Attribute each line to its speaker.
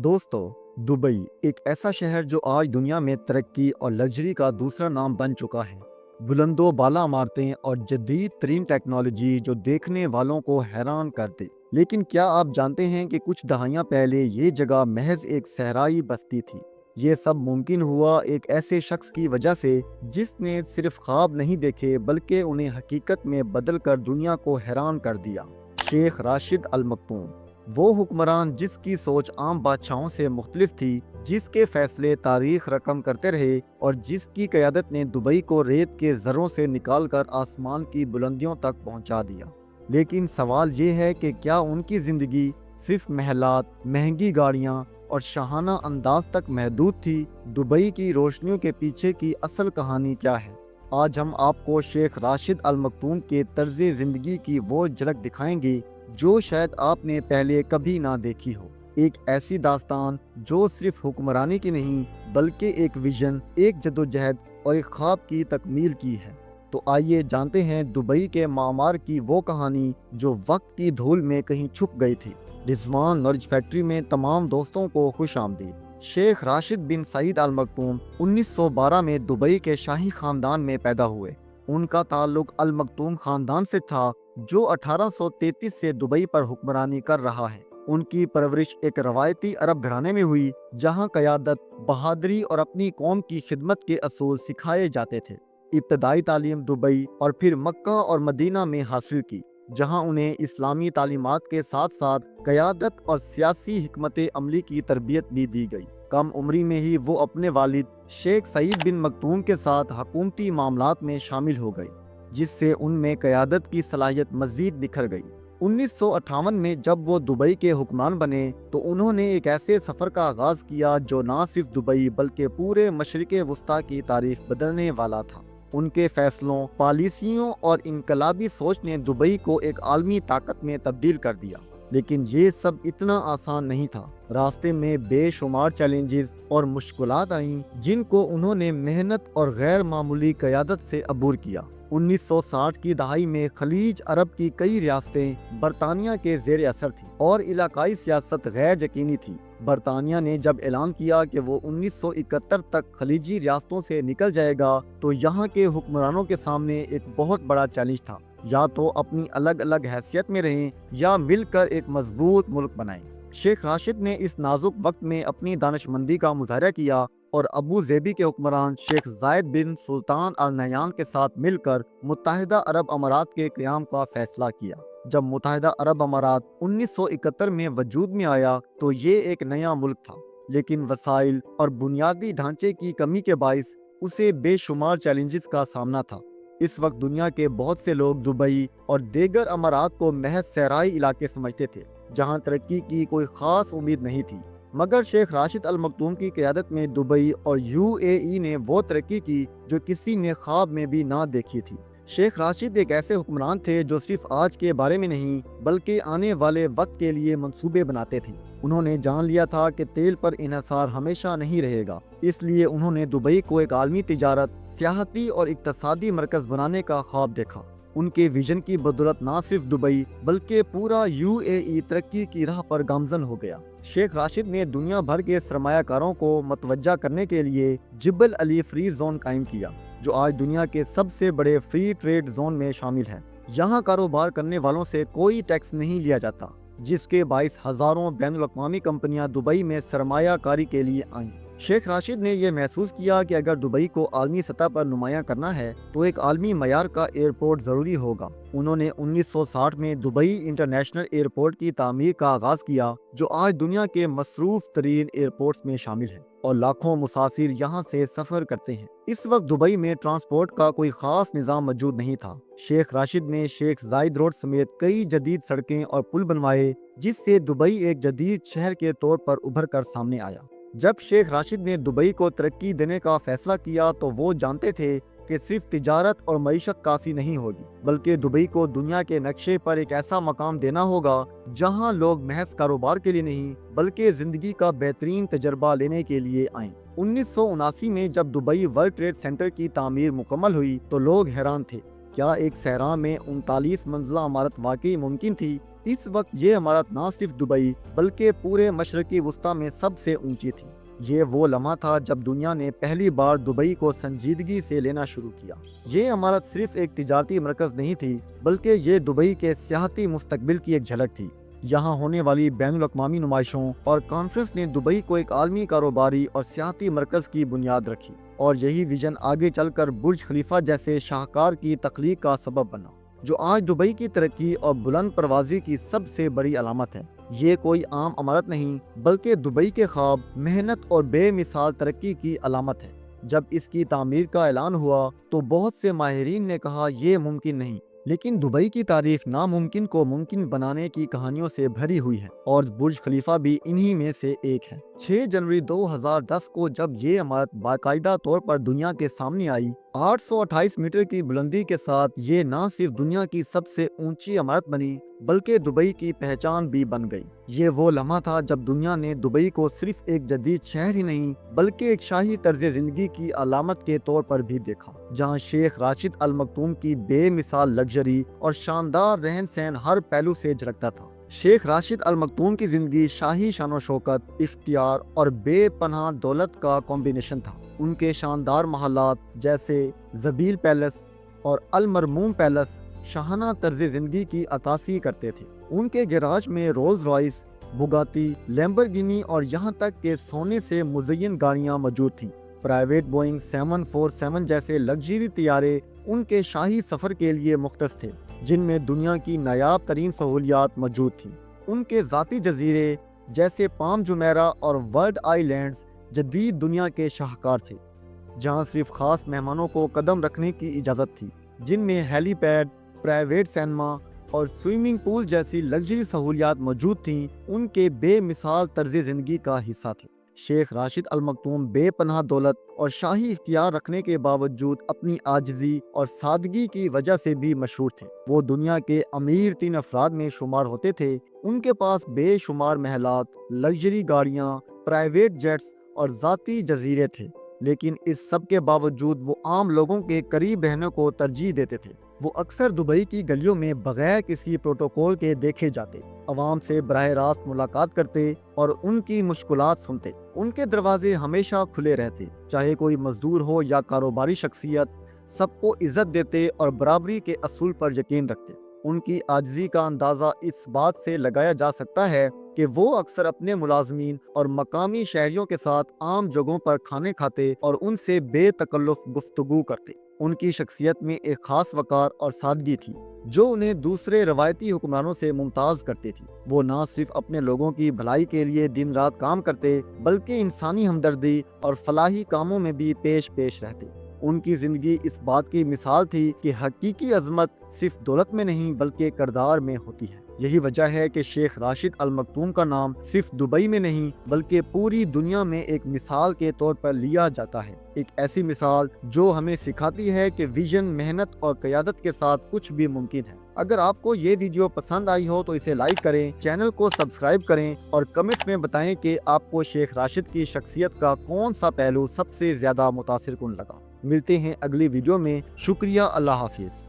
Speaker 1: دوستو، دبئی ایک ایسا شہر جو آج دنیا میں ترقی اور لگژری کا دوسرا نام بن چکا ہے۔ بلند و بالا عمارتیں اور جدید ترین ٹیکنالوجی جو دیکھنے والوں کو حیران کر دے۔ لیکن کیا آپ جانتے ہیں کہ کچھ دہائیاں پہلے یہ جگہ محض ایک صحرائی بستی تھی؟ یہ سب ممکن ہوا ایک ایسے شخص کی وجہ سے جس نے صرف خواب نہیں دیکھے بلکہ انہیں حقیقت میں بدل کر دنیا کو حیران کر دیا۔ شیخ راشد المکتوم، وہ حکمران جس کی سوچ عام بادشاہوں سے مختلف تھی، جس کے فیصلے تاریخ رقم کرتے رہے اور جس کی قیادت نے دبئی کو ریت کے ذروں سے نکال کر آسمان کی بلندیوں تک پہنچا دیا۔ لیکن سوال یہ ہے کہ کیا ان کی زندگی صرف محلات، مہنگی گاڑیاں اور شاہانہ انداز تک محدود تھی؟ دبئی کی روشنیوں کے پیچھے کی اصل کہانی کیا ہے؟ آج ہم آپ کو شیخ راشد المکتوم کے طرز زندگی کی وہ جھلک دکھائیں گے جو شاید آپ نے پہلے کبھی نہ دیکھی ہو۔ ایک ایسی داستان جو صرف حکمرانی کی نہیں بلکہ ایک ویژن، ایک جدوجہد اور ایک خواب کی تکمیل کی ہے۔ تو آئیے جانتے ہیں دبئی کے معمار کی وہ کہانی جو وقت کی دھول میں کہیں چھپ گئی تھی۔ رضوان نالج فیکٹری میں تمام دوستوں کو خوش آمدید۔ شیخ راشد بن سعید المکتوم 1912 میں دبئی کے شاہی خاندان میں پیدا ہوئے۔ ان کا تعلق المکتوم خاندان سے تھا جو 1833 سے دبئی پر حکمرانی کر رہا ہے۔ ان کی پرورش ایک روایتی عرب گھرانے میں ہوئی جہاں قیادت، بہادری اور اپنی قوم کی خدمت کے اصول سکھائے جاتے تھے۔ ابتدائی تعلیم دبئی اور پھر مکہ اور مدینہ میں حاصل کی، جہاں انہیں اسلامی تعلیمات کے ساتھ ساتھ قیادت اور سیاسی حکمت عملی کی تربیت بھی دی گئی۔ کم عمری میں ہی وہ اپنے والد شیخ سعید بن مکتوم کے ساتھ حکومتی معاملات میں شامل ہو گئے، جس سے ان میں قیادت کی صلاحیت مزید نکھر گئی۔ 1958 میں جب وہ دبئی کے حکمران بنے تو انہوں نے ایک ایسے سفر کا آغاز کیا جو نہ صرف دبئی بلکہ پورے مشرق وسطیٰ کی تاریخ بدلنے والا تھا۔ ان کے فیصلوں، پالیسیوں اور انقلابی سوچ نے دبئی کو ایک عالمی طاقت میں تبدیل کر دیا۔ لیکن یہ سب اتنا آسان نہیں تھا۔ راستے میں بے شمار چیلنجز اور مشکلات آئیں جن کو انہوں نے محنت اور غیر معمولی قیادت سے عبور کیا۔ 1960 کی دہائی میں خلیج عرب کی کئی ریاستیں برطانیہ کے زیر اثر تھیں اور علاقائی سیاست غیر یقینی تھی۔ برطانیہ نے جب اعلان کیا کہ وہ 1971 تک خلیجی ریاستوں سے نکل جائے گا تو یہاں کے حکمرانوں کے سامنے ایک بہت بڑا چیلنج تھا، یا تو اپنی الگ الگ حیثیت میں رہیں یا مل کر ایک مضبوط ملک بنائیں۔ شیخ راشد نے اس نازک وقت میں اپنی دانشمندی کا مظاہرہ کیا اور ابو ظبی کے حکمران شیخ زاید بن سلطان آل نہیان کے ساتھ مل کر متحدہ عرب امارات کے قیام کا فیصلہ کیا۔ جب متحدہ عرب امارات 1971 میں وجود میں آیا تو یہ ایک نیا ملک تھا، لیکن وسائل اور بنیادی ڈھانچے کی کمی کے باعث اسے بے شمار چیلنجز کا سامنا تھا۔ اس وقت دنیا کے بہت سے لوگ دبئی اور دیگر امارات کو محض صحرائی علاقے سمجھتے تھے جہاں ترقی کی کوئی خاص امید نہیں تھی، مگر شیخ راشد المکتوم کی قیادت میں دبئی اور UAE نے وہ ترقی کی جو کسی نے خواب میں بھی نہ دیکھی تھی۔ شیخ راشد ایک ایسے حکمران تھے جو صرف آج کے بارے میں نہیں بلکہ آنے والے وقت کے لیے منصوبے بناتے تھے۔ انہوں نے جان لیا تھا کہ تیل پر انحصار ہمیشہ نہیں رہے گا، اس لیے انہوں نے دبئی کو ایک عالمی تجارت، سیاحتی اور اقتصادی مرکز بنانے کا خواب دیکھا۔ ان کے ویژن کی بدولت نہ صرف دبئی بلکہ پورا UAE ترقی کی راہ پر گامزن ہو گیا۔ شیخ راشد نے دنیا بھر کے سرمایہ کاروں کو متوجہ کرنے کے لیے جبل علی فری زون قائم کیا، جو آج دنیا کے سب سے بڑے فری ٹریڈ زون میں شامل ہے۔ یہاں کاروبار کرنے والوں سے کوئی ٹیکس نہیں لیا جاتا، جس کے باعث ہزاروں بین الاقوامی کمپنیاں دبئی میں سرمایہ کاری کے لیے آئیں۔ شیخ راشد نے یہ محسوس کیا کہ اگر دبئی کو عالمی سطح پر نمایاں کرنا ہے تو ایک عالمی معیار کا ایئرپورٹ ضروری ہوگا۔ انہوں نے 1960 میں دبئی انٹرنیشنل ایئرپورٹ کی تعمیر کا آغاز کیا، جو آج دنیا کے مصروف ترین ایئرپورٹس میں شامل ہے اور لاکھوں مسافر یہاں سے سفر کرتے ہیں۔ اس وقت دبئی میں ٹرانسپورٹ کا کوئی خاص نظام موجود نہیں تھا۔ شیخ راشد نے شیخ زاید روڈ سمیت کئی جدید سڑکیں اور پل بنوائے، جس سے دبئی ایک جدید شہر کے طور پر ابھر کر سامنے آیا۔ جب شیخ راشد نے دبئی کو ترقی دینے کا فیصلہ کیا تو وہ جانتے تھے کہ صرف تجارت اور معیشت کافی نہیں ہوگی، بلکہ دبئی کو دنیا کے نقشے پر ایک ایسا مقام دینا ہوگا جہاں لوگ محض کاروبار کے لیے نہیں بلکہ زندگی کا بہترین تجربہ لینے کے لیے آئیں۔ 1979 میں جب دبئی ورلڈ ٹریڈ سینٹر کی تعمیر مکمل ہوئی تو لوگ حیران تھے۔ کیا ایک صحرا میں 39 منزلہ عمارت واقعی ممکن تھی؟ اس وقت یہ عمارت نہ صرف دبئی بلکہ پورے مشرقی وسطی میں سب سے اونچی تھی۔ یہ وہ لمحہ تھا جب دنیا نے پہلی بار دبئی کو سنجیدگی سے لینا شروع کیا۔ یہ عمارت صرف ایک تجارتی مرکز نہیں تھی بلکہ یہ دبئی کے سیاحتی مستقبل کی ایک جھلک تھی۔ یہاں ہونے والی بین الاقوامی نمائشوں اور کانفرنس نے دبئی کو ایک عالمی کاروباری اور سیاحتی مرکز کی بنیاد رکھی، اور یہی ویژن آگے چل کر برج خلیفہ جیسے شاہکار کی تخلیق کا سبب بنا، جو آج دبئی کی ترقی اور بلند پروازی کی سب سے بڑی علامت ہے۔ یہ کوئی عام عمارت نہیں بلکہ دبئی کے خواب، محنت اور بے مثال ترقی کی علامت ہے۔ جب اس کی تعمیر کا اعلان ہوا تو بہت سے ماہرین نے کہا یہ ممکن نہیں، لیکن دبئی کی تاریخ ناممکن کو ممکن بنانے کی کہانیوں سے بھری ہوئی ہے، اور برج خلیفہ بھی انہی میں سے ایک ہے۔ 6 جنوری 2010 کو جب یہ عمارت باقاعدہ طور پر دنیا کے سامنے آئی، 828 میٹر کی بلندی کے ساتھ یہ نہ صرف دنیا کی سب سے اونچی عمارت بنی بلکہ دبئی کی پہچان بھی بن گئی۔ یہ وہ لمحہ تھا جب دنیا نے دبئی کو صرف ایک جدید شہر ہی نہیں بلکہ ایک شاہی طرز زندگی کی علامت کے طور پر بھی دیکھا، جہاں شیخ راشد المکتوم کی بے مثال لگژری اور شاندار رہن سہن ہر پہلو سے جھلکتا تھا۔ شیخ راشد المکتوم کی زندگی شاہی شان و شوکت، اختیار اور بے پناہ دولت کا کمبینیشن تھا۔ ان کے شاندار محلات جیسے زبیل پیلس اور المرموم پیلس شاہانہ طرز زندگی کی عکاسی کرتے تھے۔ ان کے گیراج میں رولز رائس، بگاتی، لیمبرگینی اور یہاں تک کہ سونے سے مزین گاڑیاں موجود تھیں۔ پرائیویٹ بوئنگ 747 جیسے لگژری طیارے ان کے شاہی سفر کے لیے مختص تھے، جن میں دنیا کی نایاب ترین سہولیات موجود تھیں۔ ان کے ذاتی جزیرے جیسے پام جمیرہ اور ورلڈ آئی لینڈز جدید دنیا کے شاہکار تھے، جہاں صرف خاص مہمانوں کو قدم رکھنے کی اجازت تھی، جن میں ہیلی پیڈ، پرائیویٹ سینما اور سوئمنگ پول جیسی لگژری سہولیات موجود تھیں۔ ان کے بے مثال طرز زندگی کا حصہ تھے۔ شیخ راشد المکتوم بے پناہ دولت اور شاہی اختیار رکھنے کے باوجود اپنی عاجزی اور سادگی کی وجہ سے بھی مشہور تھے۔ وہ دنیا کے امیر 3 افراد میں شمار ہوتے تھے۔ ان کے پاس بے شمار محلات، لگژری گاڑیاں، پرائیویٹ جیٹس اور ذاتی جزیرے تھے، لیکن اس سب کے باوجود وہ عام لوگوں کے قریب رہنے کو ترجیح دیتے تھے۔ وہ اکثر دبئی کی گلیوں میں بغیر کسی پروٹوکول کے دیکھے جاتے، عوام سے براہ راست ملاقات کرتے اور ان کی مشکلات سنتے۔ ان کے دروازے ہمیشہ کھلے رہتے، چاہے کوئی مزدور ہو یا کاروباری شخصیت، سب کو عزت دیتے اور برابری کے اصول پر یقین رکھتے۔ ان کی عاجزی کا اندازہ اس بات سے لگایا جا سکتا ہے کہ وہ اکثر اپنے ملازمین اور مقامی شہریوں کے ساتھ عام جگہوں پر کھانے کھاتے اور ان سے بے تکلف گفتگو کرتے۔ ان کی شخصیت میں ایک خاص وقار اور سادگی تھی جو انہیں دوسرے روایتی حکمرانوں سے ممتاز کرتی تھی۔ وہ نہ صرف اپنے لوگوں کی بھلائی کے لیے دن رات کام کرتے بلکہ انسانی ہمدردی اور فلاحی کاموں میں بھی پیش رہتے۔ ان کی زندگی اس بات کی مثال تھی کہ حقیقی عظمت صرف دولت میں نہیں بلکہ کردار میں ہوتی ہے۔ یہی وجہ ہے کہ شیخ راشد المکتوم کا نام صرف دبئی میں نہیں بلکہ پوری دنیا میں ایک مثال کے طور پر لیا جاتا ہے، ایک ایسی مثال جو ہمیں سکھاتی ہے کہ ویژن، محنت اور قیادت کے ساتھ کچھ بھی ممکن ہے۔ اگر آپ کو یہ ویڈیو پسند آئی ہو تو اسے لائک کریں، چینل کو سبسکرائب کریں اور کمنٹس میں بتائیں کہ آپ کو شیخ راشد کی شخصیت کا کون سا پہلو سب سے زیادہ متاثر کن لگا۔ ملتے ہیں اگلی ویڈیو میں۔ شکریہ، اللہ حافظ۔